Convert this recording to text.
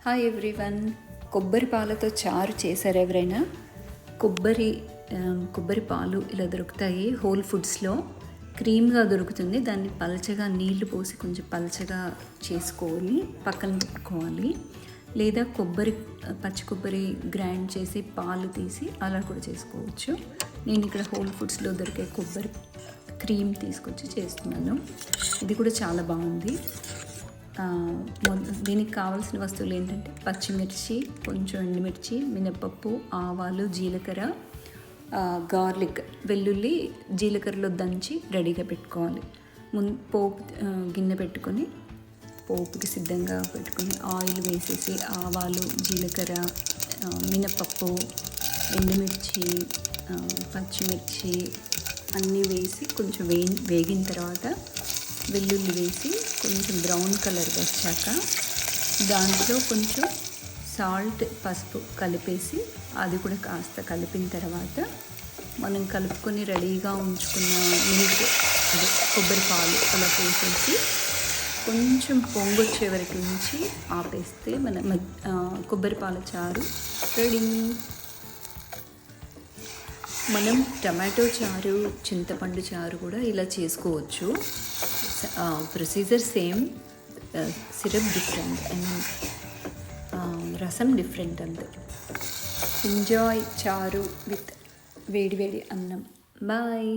Hi everyone. కొబ్బరి పాలతో చారు చేశారు ఎవరైనా? కొబ్బరి పాలు ఇలా దొరుకుతాయి హోల్ ఫుడ్స్లో. క్రీమ్గా దొరుకుతుంది. దాన్ని పలచగా నీళ్లు పోసి కొంచెం పలచగా చేసుకోవాలి, పక్కన పెట్టుకోవాలి. లేదా పచ్చి కొబ్బరి గ్రైండ్ చేసి పాలు తీసి అలా కూడా చేసుకోవచ్చు. నేను ఇక్కడ హోల్ ఫుడ్స్లో దొరికే కొబ్బరి క్రీమ్ తీసుకొచ్చి చేస్తున్నాను. ఇది కూడా చాలా బాగుంది. దీనికి కావాల్సిన వస్తువులు ఏంటంటే పచ్చిమిర్చి, కొంచెం ఎండుమిర్చి, మినపప్పు, ఆవాలు, జీలకర్ర, గార్లిక్, వెల్లుల్లి జీలకర్రలో దంచి రెడీగా పెట్టుకోవాలి. పోపు గిన్నె పెట్టుకొని పోపుకి సిద్ధంగా పెట్టుకొని ఆయిల్ వేసేసి ఆవాలు, జీలకర్ర, మినపప్పు, ఎండుమిర్చి, పచ్చిమిర్చి అన్నీ వేసి కొంచెం వేగిన తర్వాత వెల్లుల్లి వేసి కొంచెం బ్రౌన్ కలర్ వచ్చాక దాంట్లో కొంచెం సాల్ట్, పసుపు కలిపేసి అది కూడా కాస్త కలిపిన తర్వాత మనం కలుపుకొని రెడీగా ఉంచుకున్న మిల్క్, అదే కొబ్బరి పాలు అలా పోసేసి కొంచెం పొంగొచ్చే వరకు నుంచి ఆపేస్తే మన కొబ్బరి పాల చారు రెడీ. మనం టమాటో చారు, చింతపండు చారు కూడా ఇలా చేసుకోవచ్చు. Procedure same, syrup different and రసం డిఫరెంట్ అంతే. ఎంజాయ్ చారు విత్ వేడి వేడి అన్నం. బాయ్.